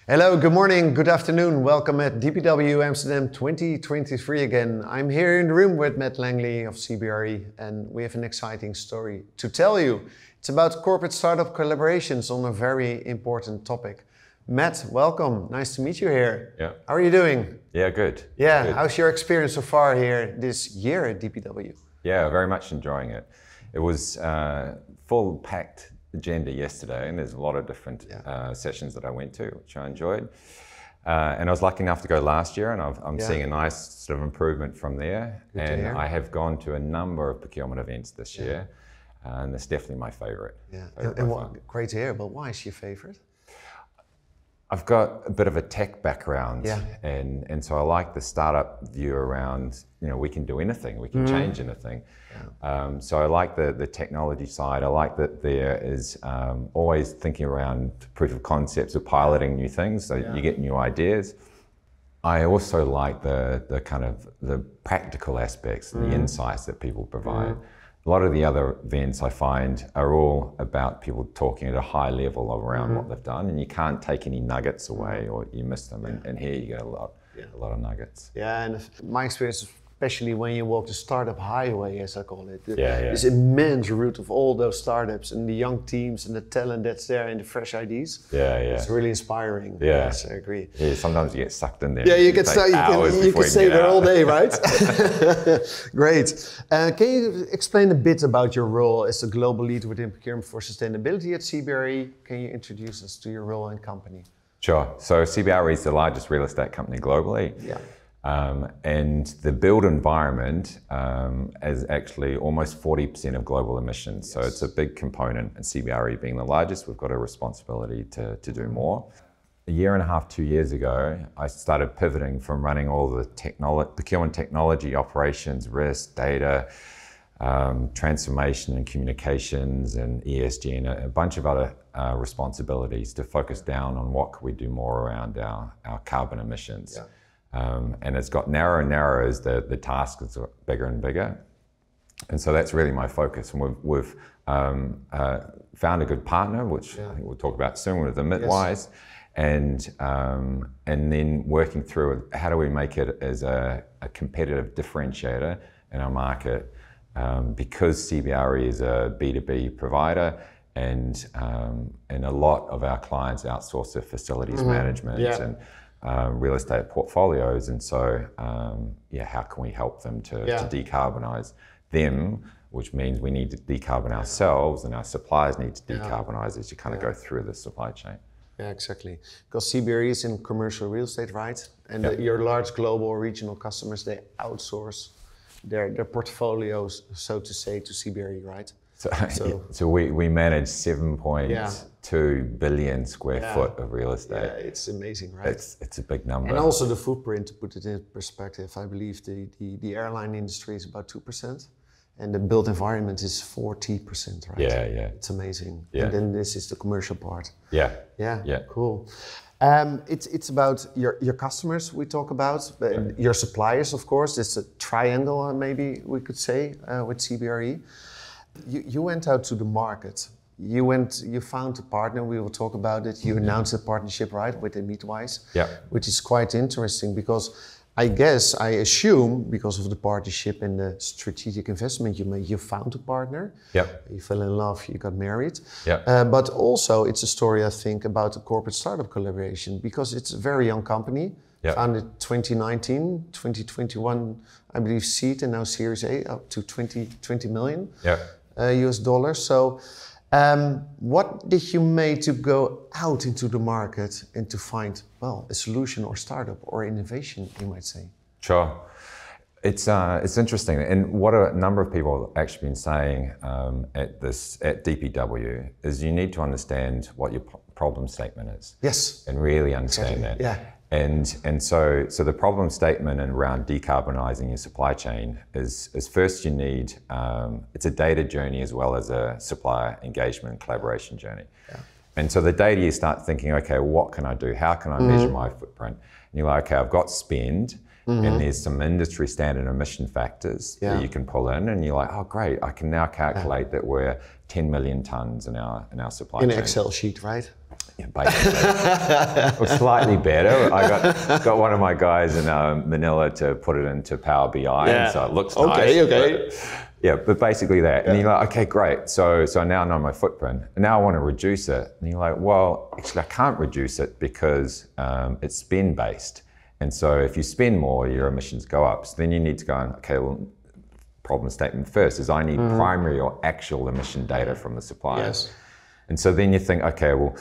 Hello, good morning, good afternoon. Welcome at DPW Amsterdam 2023 again. I'm here in the room with Matt Langley of CBRE, and we have an exciting story to tell you. It's about corporate startup collaborations on a very important topic. Matt, welcome. Nice to meet you here. Yeah. How are you doing? Yeah, good. Yeah, Good. how's your experience so far here this year at DPW? Yeah, very much enjoying it. It was full packed agenda yesterday, and there's a lot of different sessions that I went to, which I enjoyed. And I was lucky enough to go last year, and I'm seeing a nice sort of improvement from there. Good to and hear. I have gone to a number of procurement events this year, and it's definitely my favorite. Yeah, Favorite and by far. great to hear, but why is your favorite? I've got a bit of a tech background, and so I like the startup view around, we can do anything, we can change anything. So I like the technology side. I like that there is always thinking around proof of concepts or piloting new things, so you get new ideas. I also like the kind of the practical aspects and the insights that people provide. A lot of the other events I find are all about people talking at a high level around what they've done, and you can't take any nuggets away or you miss them. And here you get a lot of nuggets. Yeah, and my experience, especially when you walk the startup highway, as I call it, this immense route of all those startups and the young teams and the talent that's there and the fresh ideas. It's really inspiring. Yeah. Yes, I agree. Yeah, sometimes you get sucked in there. Yeah, you can stay there all day, right? Great. Can you explain a bit about your role as a global lead within procurement for sustainability at CBRE? Can you introduce us to your role and company? Sure. So CBRE is the largest real estate company globally. Yeah. And the built environment is actually almost 40% of global emissions. So it's a big component, and CBRE being the largest, we've got a responsibility to do more. A year and a half, 2 years ago, I started pivoting from running all the procurement technology, operations, risk, data, transformation and communications and ESG and a bunch of other responsibilities to focus down on what can we do more around our carbon emissions. And it's got narrower and narrower as the task is bigger and bigger. And so that's really my focus. And we've found a good partner, which I think we'll talk about soon with the Midwise. And then working through how do we make it as a competitive differentiator in our market, because CBRE is a B2B provider, and a lot of our clients outsource their facilities management and real estate portfolios, and so how can we help them to decarbonize them, which means we need to decarbonize ourselves, and our suppliers need to decarbonize as you kind of go through the supply chain. Yeah, exactly. Because CBRE is in commercial real estate, right? And your large global or regional customers, they outsource their portfolios, so to say, to CBRE, right? So we manage 7.2 billion square foot of real estate. Yeah, it's amazing, right? It's a big number. And also the footprint, to put it in perspective, I believe the airline industry is about 2%, and the built environment is 40%, right? Yeah. It's amazing. Yeah. And then this is the commercial part. Yeah. Cool. It's about your customers we talk about, your suppliers, of course. It's a triangle, maybe we could say, with CBRE. You went out to the market. You found a partner. We will talk about it. You announced a partnership, right, with the Midwise, which is quite interesting because I assume because of the partnership and the strategic investment you made, you found a partner. You fell in love. You got married. But also, it's a story, I think, about a corporate startup collaboration because it's a very young company. Founded 2019, 2021, I believe, seed, and now Series A up to 20 million US dollars. So what did you make to go out into the market and to find, a solution or startup or innovation, you might say? Sure. It's interesting, and what a number of people have actually been saying at DPW is you need to understand what your problem statement is. Yes. And really understand that. And so the problem statement around decarbonising your supply chain is first you need, it's a data journey as well as a supplier engagement and collaboration journey. And so the data, you start thinking, okay, what can I do? How can I measure my footprint? And you're like, okay, I've got spend, and there's some industry standard emission factors that you can pull in, and you're like, oh great, I can now calculate that we're 10 million tonnes in our supply chain. In an Excel sheet, right? Yeah, basically. Or slightly better. I got one of my guys in Manila to put it into Power BI, and so it looks nice. Okay. But basically that. And you're like, okay, great. So I now know my footprint. And now I want to reduce it. And you're like, well, actually I can't reduce it because it's spend based. And so if you spend more, your emissions go up. So then you need to go, okay, well, problem statement first is I need primary or actual emission data from the suppliers. Yes. And so then you think, okay, well,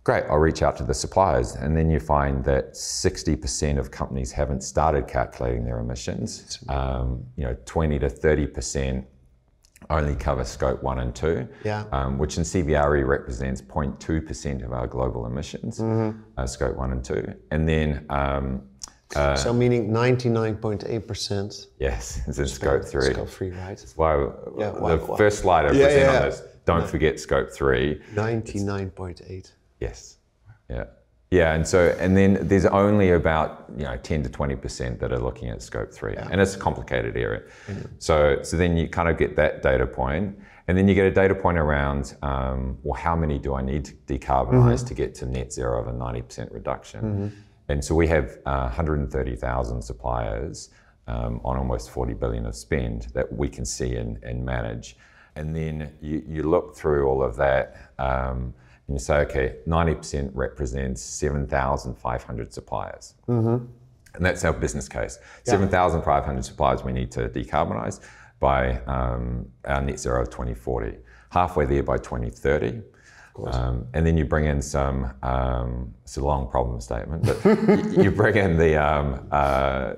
great, I'll reach out to the suppliers. And then you find that 60% of companies haven't started calculating their emissions. 20 to 30% only cover scope 1 and 2, which in CBRE represents 0.2% of our global emissions, scope 1 and 2. And then so meaning 99.8%. Yes, it's in scope 3. Scope 3, right? That's why the first slide I present on this, don't forget scope 3. 99.8. Yes. Yeah. And then there's only about 10 to 20% that are looking at scope 3, and it's a complicated area. So then you kind of get that data point, and then you get a data point around well, how many do I need to decarbonize to get to net zero of a 90% reduction? And so we have 130,000 suppliers on almost 40 billion of spend that we can see and manage. And then you look through all of that. And you say, okay, 90% represents 7,500 suppliers. And that's our business case. 7,500 suppliers we need to decarbonize by our net zero of 2040. Halfway there by 2030. And then you bring in some, it's a long problem statement, but you bring in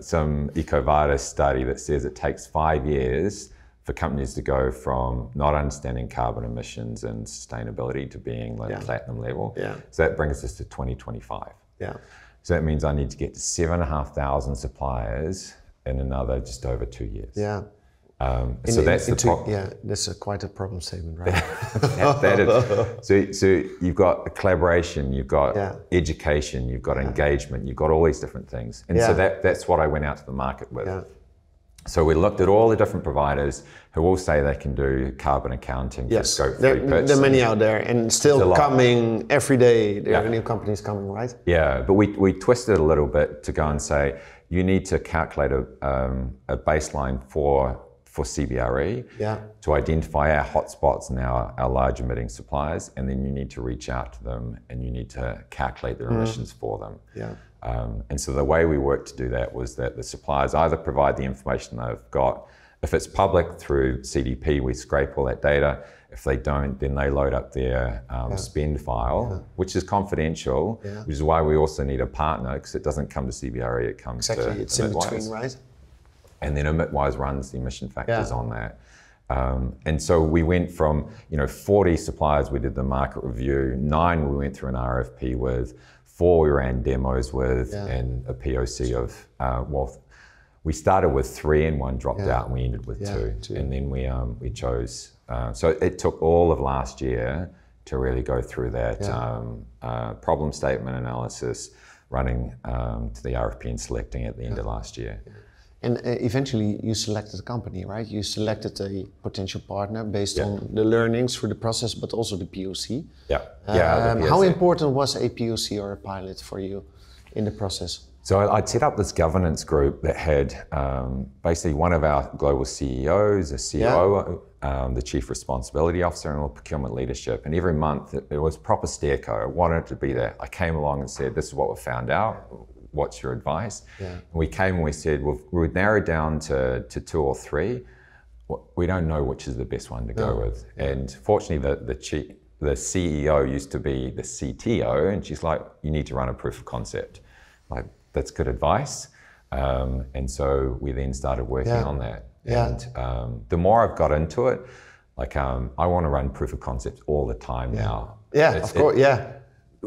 some EcoVadis study that says it takes 5 years for companies to go from not understanding carbon emissions and sustainability to being like platinum level. So that brings us to 2025. So that means I need to get to 7,500 suppliers in another just over 2 years. So that's the problem. Yeah, that's quite a problem statement, right? that is. So you've got a collaboration, you've got education, you've got engagement, you've got all these different things. And so that's what I went out to the market with. So we looked at all the different providers who all say they can do carbon accounting for scope 3 purchasing. There are many out there, and still coming every day. There are new companies coming, right? Yeah, but we twisted it a little bit to go and say, you need to calculate a baseline for CBRE to identify our hotspots and our large emitting suppliers, and then you need to reach out to them and you need to calculate their emissions for them. And so the way we worked to do that was that the suppliers either provide the information they've got. If it's public through CDP, we scrape all that data. If they don't, then they load up their spend file, which is confidential, which is why we also need a partner, because it doesn't come to CBRE, it comes to it's in between, right? And then EmitWise runs the emission factors on that. And so we went from 40 suppliers we did the market review, 9 we went through an RFP with, 4 we ran demos with, and a POC of, we started with 3 and 1 dropped out, and we ended with 2. And then we chose, so it took all of last year to really go through that problem statement analysis, running to the RFP and selecting at the end of last year. And eventually you selected a company, right? You selected a potential partner based on the learnings through the process, but also the POC. The POC. How important was a POC or a pilot for you in the process? So I'd set up this governance group that had basically one of our global CEOs, a COO, the Chief Responsibility Officer, and all procurement leadership. And every month it was proper steerco. I wanted it to be there. I came along and said, this is what we found out. What's your advice? And we came and we said, well, we narrowed down to 2 or 3. We don't know which is the best one to go with. And fortunately, the CEO used to be the CTO, and she's like, you need to run a proof of concept. Like, that's good advice. And so we then started working on that. And the more I've got into it, like I want to run proof of concepts all the time now. Of course.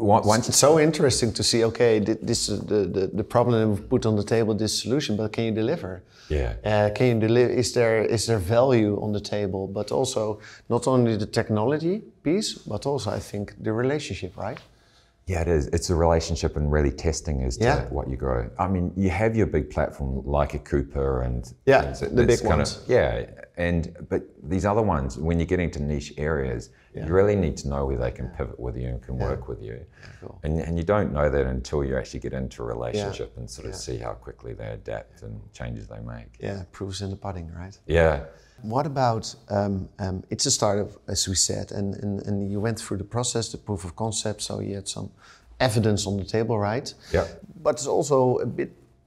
It's so interesting to see, okay, this is the problem we've put on the table, this solution, but can you deliver? Can you deliver? Is there value on the table? But also not only the technology piece, but also I think the relationship, right? Yeah, it is. It's a relationship, and really testing as to what you grow. I mean, you have your big platform like a Cooper and the big ones. But these other ones, when you're getting to niche areas, you really need to know where they can pivot with you and can work with you. Yeah, cool. And you don't know that until you actually get into a relationship and sort of see how quickly they adapt and changes they make. Yeah, proof's in the pudding, right? Yeah. What about, it's a startup, as we said, and you went through the process, the proof of concept, so you had some evidence on the table, right? Yeah. But it's also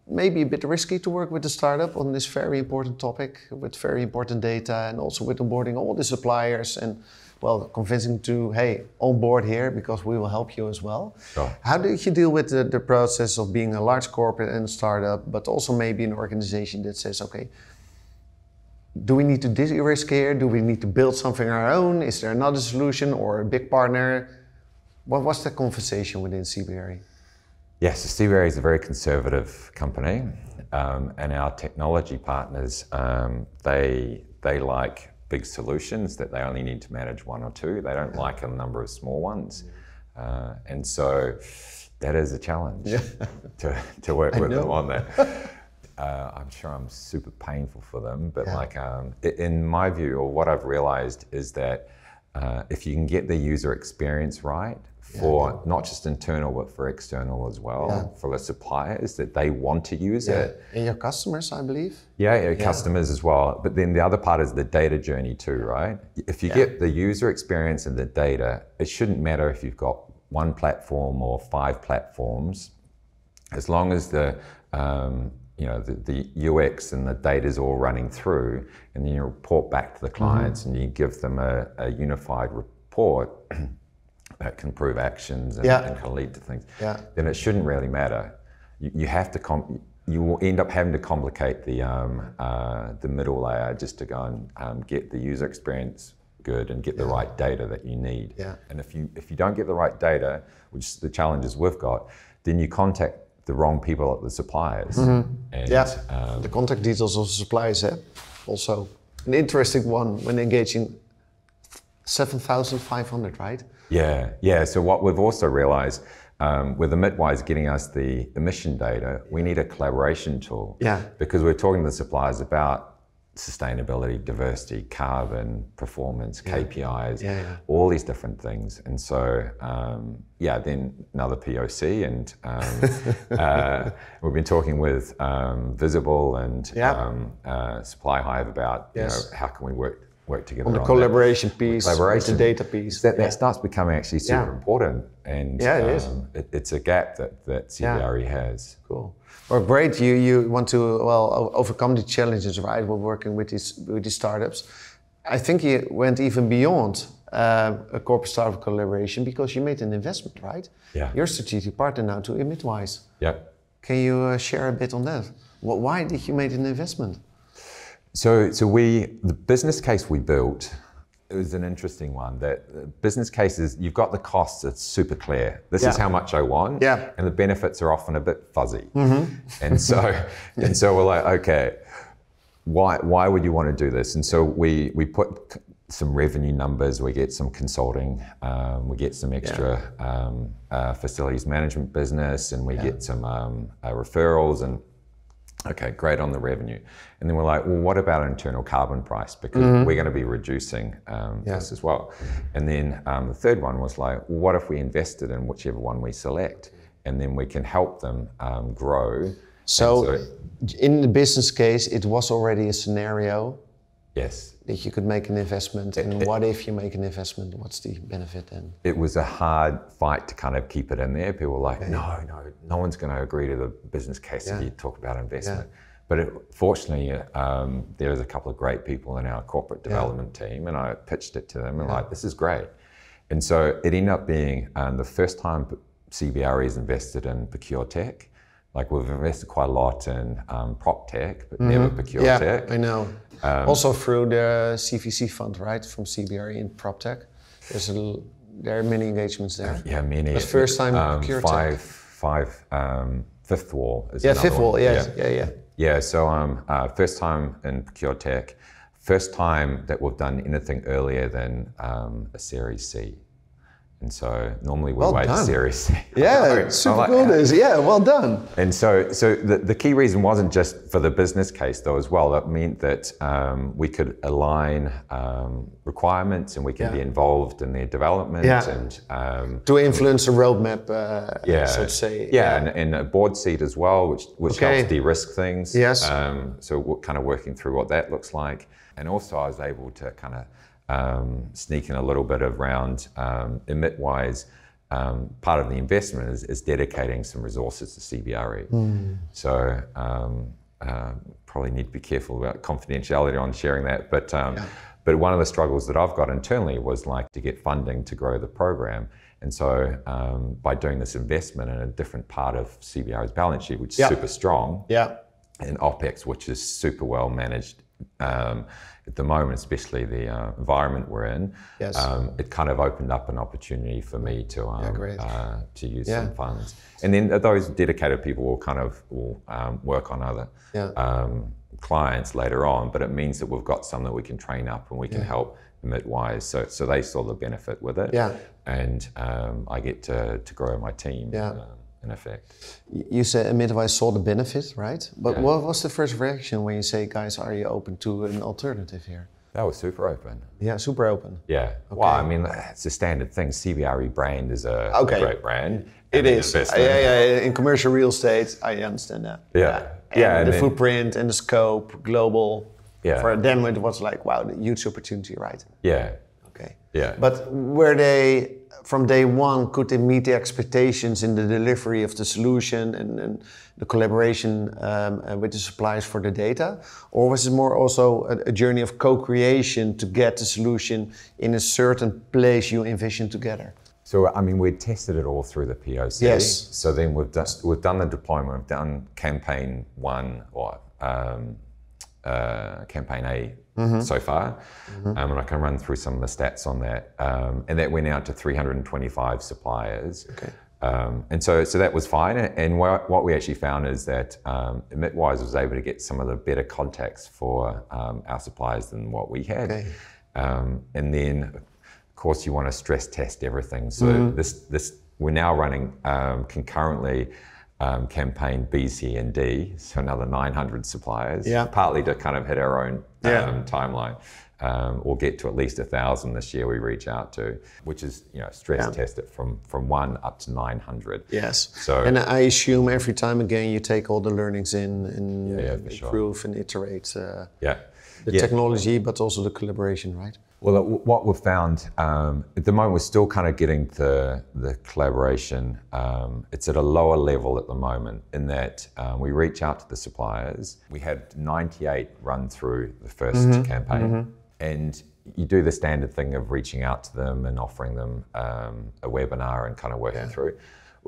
maybe a bit risky to work with the startup on this very important topic, with very important data, and also with onboarding all the suppliers and, well, convincing to, hey, on board here because we will help you as well. Sure. How did you deal with the process of being a large corporate and a startup, but also maybe an organization that says, okay, do we need to de-risk here? Do we need to build something on our own? Is there another solution or a big partner? What was the conversation within CBRE? Yes, so CBRE is a very conservative company, and our technology partners, they like big solutions that they only need to manage one or two. They don't like a number of small ones, and so that is a challenge to work with them on that. I'm sure I'm super painful for them, but in my view, or what I've realized is that if you can get the user experience right for not just internal, but for external as well, for the suppliers, that they want to use it. And your customers, I believe. Yeah, customers as well. But then the other part is the data journey too, right? If you get the user experience and the data, it shouldn't matter if you've got one platform or 5 platforms, as long as the UX and the data is all running through, and then you report back to the clients and you give them a unified report that can prove actions and can lead to things, then it shouldn't really matter. You have to you will end up having to complicate the middle layer just to go and get the user experience good and get the right data that you need. And if you don't get the right data, which is the challenges we've got, then you contact the wrong people at the suppliers. And, the contact details of the suppliers, also an interesting one when engaging 7,500, right? Yeah. So what we've also realized with the Midwise getting us the emission data, we need a collaboration tool. Because we're talking to the suppliers about sustainability, diversity, carbon, performance, KPIs, all these different things. And so, then another POC, and we've been talking with Visible and Supply Hive about how can we work together on the collaboration piece, the data piece. That starts becoming actually super important, and it is. It's a gap that CBRE has. Cool. Well, great. You want to overcome the challenges, right? We're working with these startups. I think you went even beyond a corporate startup collaboration because you made an investment, right? You're a strategic partner now to Midwise. Can you share a bit on that? Why did you make an investment? So the business case we built, it was an interesting one. That business cases, you've got the costs, it's super clear. This is how much I want, and the benefits are often a bit fuzzy. And so we're like, okay, why would you want to do this? And so we put some revenue numbers, we get some consulting, we get some extra facilities management business, and we get some referrals, and okay, great on the revenue. And then we're like, well, what about internal carbon price? Because we're going to be reducing this as well. And then the third one was like, well, what if we invested in whichever one we select? And then we can help them grow. So in the business case, it was already a scenario that you could make an investment. And what if you make an investment? What's the benefit then? It was a hard fight to kind of keep it in there. People were like, no one's going to agree to the business case if you talk about investment. But fortunately, there's a couple of great people in our corporate development team, and I pitched it to them and like, this is great. And so it ended up being the first time CBRE has invested in Procure Tech. Like we've invested quite a lot in prop tech, but never Procure Tech. I know. Also through the CVC fund, right, from CBRE in prop tech. There are many engagements there. Many. But first time Procure Tech. Fifth Wall is Fifth Wall, so first time in Procure Tech, first time that we've done anything earlier than a Series C. And so normally we Well wait done. seriously. Yeah, super cool. This. Yeah, well done. And so the key reason wasn't just for the business case though as well. It meant that we could align requirements and we can be involved in their development and to influence the roadmap, so to say. And a board seat as well, which helps de-risk things. Yes. So we're kind of working through what that looks like. And also I was able to kind of sneak in a little bit around emit-wise. Part of the investment is dedicating some resources to CBRE. So probably need to be careful about confidentiality on sharing that. But one of the struggles that I've got internally was like to get funding to grow the program. And so by doing this investment in a different part of CBRE's balance sheet, which is super strong, and OPEX, which is super well managed, at the moment, especially the environment we're in, it kind of opened up an opportunity for me to use some funds. And then those dedicated people will work on other clients later on, but it means that we've got some that we can train up and we can help emit-wise. So they saw the benefit with it. And I get to grow my team. In effect. You said emit-wise saw the benefit, right? But what was the first reaction when you say, guys, are you open to an alternative here? That was super open. Yeah, super open. Yeah. Okay. Well, I mean, it's a standard thing. CBRE brand is a great brand. It is. Yeah. In commercial real estate, I understand that. And the footprint and the scope, global. For them, it was like, wow, the huge opportunity, right? Okay. But were they, from day one, could they meet the expectations in the delivery of the solution and the collaboration with the suppliers for the data? Or was it more also a journey of co-creation to get the solution in a certain place you envision together? So, I mean, we'd tested it all through the POC. Yes. So then we've done the deployment, we've done campaign 1 or campaign A so far, and I can run through some of the stats on that. And that went out to 325 suppliers. And so that was fine. And what we actually found is that Emit-wise was able to get some of the better contacts for our suppliers than what we had. And then, of course, you want to stress test everything. So this we're now running concurrently. Campaign B, C, and D, so another 900 suppliers, partly to kind of hit our own timeline, or get to at least 1,000 this year we reach out to, which is, stress test it from 1 up to 900. So, and I assume every time again you take all the learnings in and improve and iterate the technology, but also the collaboration, right? Well, what we've found, at the moment, we're still kind of getting the collaboration. It's at a lower level at the moment in that we reach out to the suppliers. We had 98 run through the first campaign. And you do the standard thing of reaching out to them and offering them a webinar and kind of working through.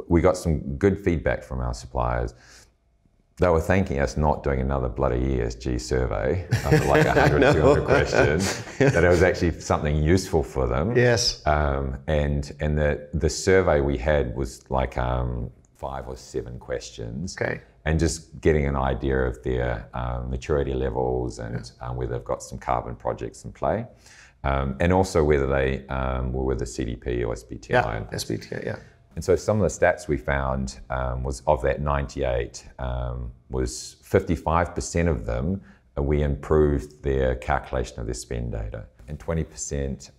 We got some good feedback from our suppliers. They were thanking us not doing another bloody ESG survey after like 100, 200 questions, that it was actually something useful for them. And the survey we had was like 5 or 7 questions. And just getting an idea of their maturity levels and whether they've got some carbon projects in play. And also whether they were with a CDP or SBTi. SBTi, And so some of the stats we found was of that 98, was 55% of them, we improved their calculation of their spend data. And 20%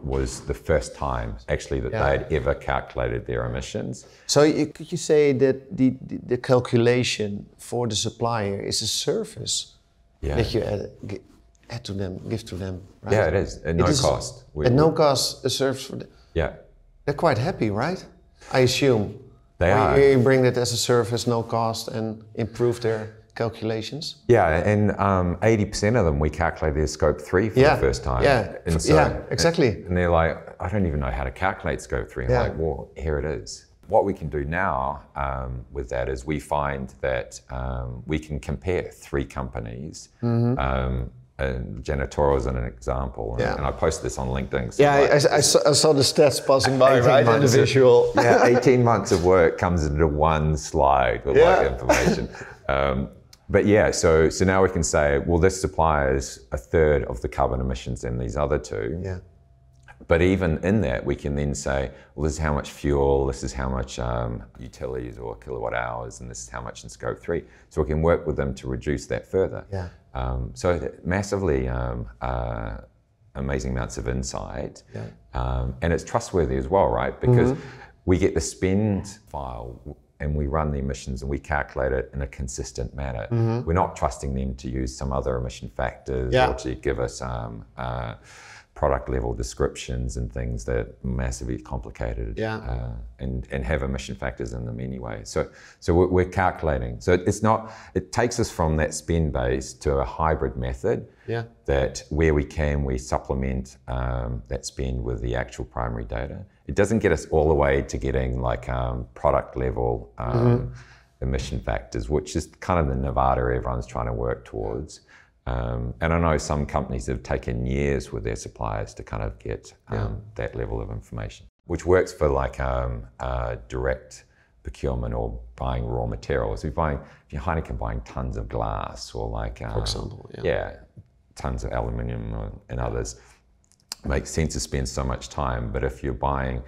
was the first time actually that they had ever calculated their emissions. So could you say that the calculation for the supplier is a service that you add to them, give to them, right? Yeah, it is, at no cost. At no cost, a service for them. They're quite happy, right? I assume. They are. You bring it as a service, no cost, and improve their calculations. And 80% of them, we calculate their scope 3 for the first time. And so, exactly. And they're like, I don't even know how to calculate scope 3. I'm like, well, here it is. What we can do now with that is we find that we can compare 3 companies. And janitorial is an example, and I posted this on LinkedIn. So I saw the stats passing by, right? In the visual. 18 months of work comes into one slide with like information. So now we can say, well, this supplies a third of the carbon emissions in these other 2. But even in that, we can then say, well, this is how much fuel, this is how much utilities or kilowatt hours, and this is how much in Scope 3. So we can work with them to reduce that further. Yeah. So massively amazing amounts of insight. Yeah. And it's trustworthy as well, right? Because we get the spend file and we run the emissions and we calculate it in a consistent manner. We're not trusting them to use some other emission factors or to give us product level descriptions and things that are massively complicated and have emission factors in them anyway. So we're calculating. So it takes us from that spend base to a hybrid method that where we can, we supplement that spend with the actual primary data. It doesn't get us all the way to getting like product level emission factors, which is kind of the Nevada everyone's trying to work towards. And I know some companies have taken years with their suppliers to kind of get that level of information, which works for like direct procurement or buying raw materials. If you're Heineken buying tons of glass or like, for example, tons of aluminium and others, it makes sense to spend so much time. But if you're buying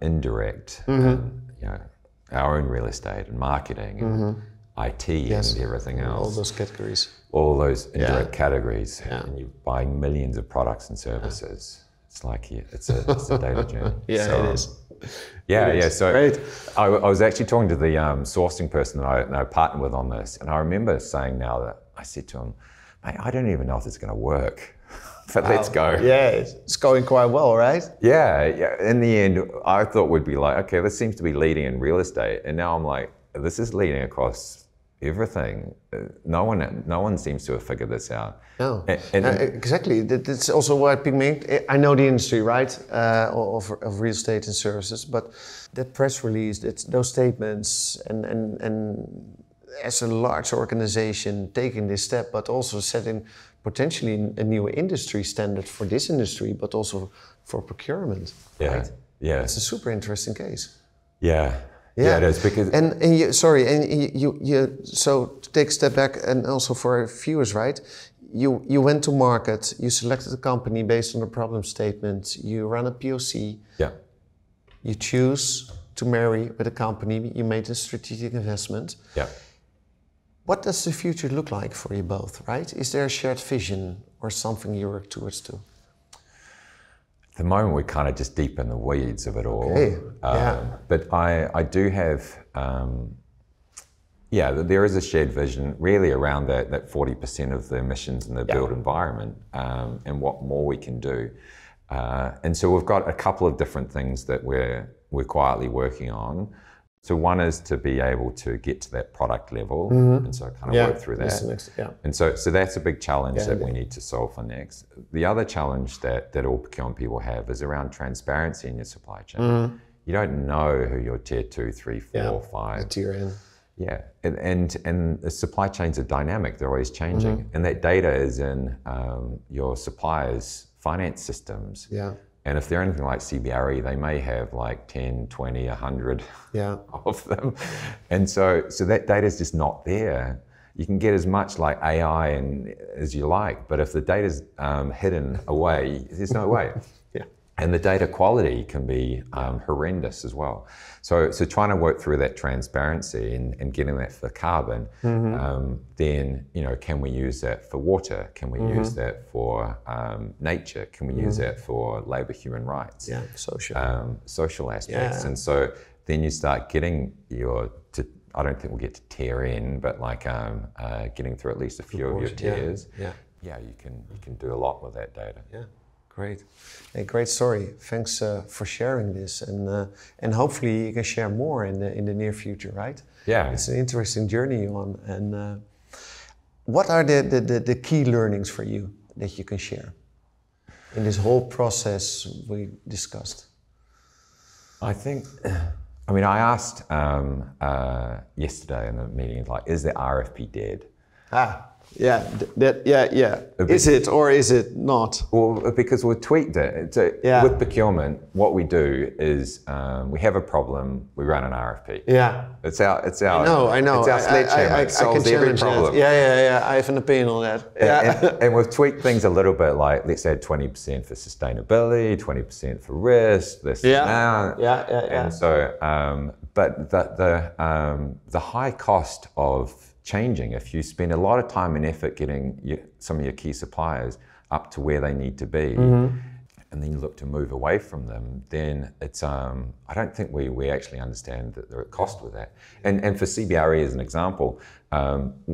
indirect, our own real estate and marketing and IT and everything else. All those categories. All those indirect categories. And you're buying millions of products and services. It's like, it's a data journey. It is. So great. I was actually talking to the sourcing person that I partnered with on this. And I remember saying now that I said to him, mate, I don't even know if it's going to work. But let's go. Yeah, it's going quite well, right? Yeah. In the end, I thought we'd be like, okay, this seems to be leading in real estate. And now I'm like, this is leading across everything. No one seems to have figured this out. No, exactly. That's also what I know the industry, right, of real estate and services. But that press release, those statements, and as a large organization taking this step, but also setting potentially a new industry standard for this industry, but also for procurement. Right? Yeah. It's a super interesting case. Yeah, it is because. So to take a step back, and also for our viewers, right? You went to market, you selected a company based on a problem statement, you run a POC. Yeah. You choose to marry with a company, you made a strategic investment. Yeah. What does the future look like for you both, right? Is there a shared vision or something you work towards too? At the moment, we're kind of just deep in the weeds of it all. Okay. But I do have, there is a shared vision really around that 40% of the emissions in the built environment and what more we can do. And so we've got a couple of different things that we're quietly working on. So one is to be able to get to that product level, and so kind of work through that. And so that's a big challenge that we need to solve for next. The other challenge that all procurement people have is around transparency in your supply chain. You don't know who your tier 2, 3, 4, 5. Tier N. Yeah, and the supply chains are dynamic; they're always changing, and that data is in your suppliers' finance systems. Yeah. And if they're anything like CBRE, they may have like 10, 20, 100 of them. And so that data is just not there. You can get as much like AI as you like, but if the data's hidden away, there's no way. And the data quality can be horrendous as well. So trying to work through that transparency and getting that for carbon, then can we use that for water? Can we use that for nature? Can we use that for labour, human rights? Yeah, social aspects. And so then you start getting I don't think we'll get to tier N, but like getting through at least a few of your tiers. Yeah, you can do a lot with that data. Yeah. Great. A great story. Thanks for sharing this, and hopefully you can share more in the near future, right? Yeah. It's an interesting journey you're on. And what are the key learnings for you that you can share in this whole process we discussed? I think, I asked yesterday in the meeting, like, is the RFP dead? Yeah, Is it or is it not? Well, because we've tweaked it. With procurement, what we do is we have a problem, we run an RFP. Yeah. It's our. I know. It's our sledgehammer. It solves every problem. Yeah. I have an opinion on that. Yeah. And we've tweaked things a little bit, like let's add 20% for sustainability, 20% for risk, this amount. Yeah. And so, but the high cost of changing, if you spend a lot of time and effort getting some of your key suppliers up to where they need to be, and then you look to move away from them, then it's I don't think we actually understand the cost with that. And for CBRE as an example,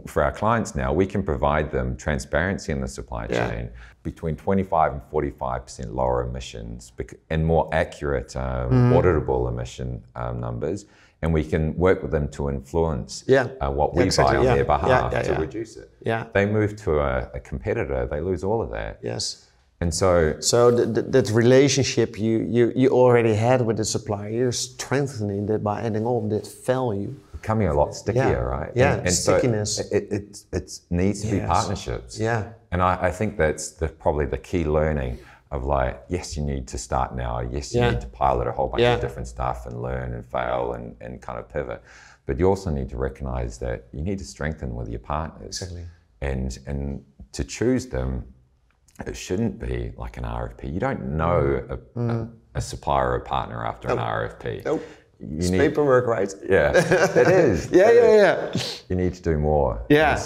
for our clients now, we can provide them transparency in the supply chain between 25 and 45% lower emissions and more accurate auditable emission numbers. And we can work with them to influence what we buy on their behalf to reduce it. Yeah. They move to a competitor, they lose all of that. Yes. And so that relationship you already had with the supplier, you're strengthening that by adding on that value. Becoming a lot stickier, right? Yeah, and stickiness. So it needs to be partnerships. Yeah. And I think that's probably the key learning of like, yes, you need to start now. Yes, you need to pilot a whole bunch of different stuff and learn and fail and kind of pivot. But you also need to recognize that you need to strengthen with your partners. Exactly. And to choose them, it shouldn't be like an RFP. You don't know a supplier or partner after an RFP. Nope. It's paperwork, right? Yeah, it is. Yeah. You need to do more. Yeah.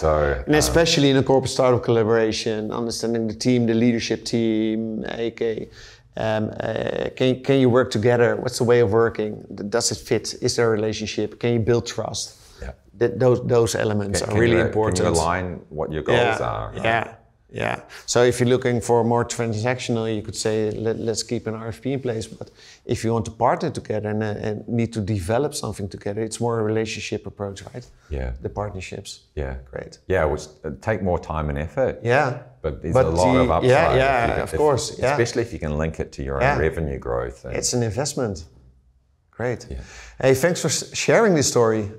And especially in a corporate startup collaboration, understanding the team, the leadership team. Okay, can you work together? What's the way of working? Does it fit? Is there a relationship? Can you build trust? Yeah. Those elements are really important. Can you align what your goals are? Right? Yeah. So if you're looking for more transactional, you could say, let's keep an RFP in place. But if you want to partner together and need to develop something together, it's more a relationship approach, right? Yeah. The partnerships. Yeah. Great. Yeah, which take more time and effort. Yeah. But there's a lot of upside. Of course. Especially if you can link it to your own revenue growth. It's an investment. Great. Yeah. Hey, thanks for sharing this story.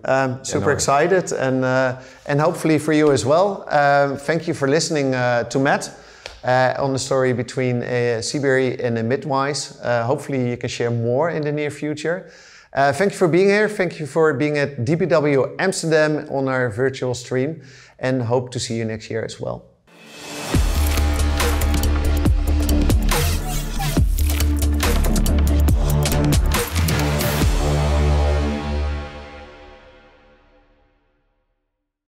Super excited and hopefully for you as well. Thank you for listening to Matt on the story between CBRE and Midwise. Hopefully you can share more in the near future. Thank you for being here. Thank you for being at DPW Amsterdam on our virtual stream and hope to see you next year as well.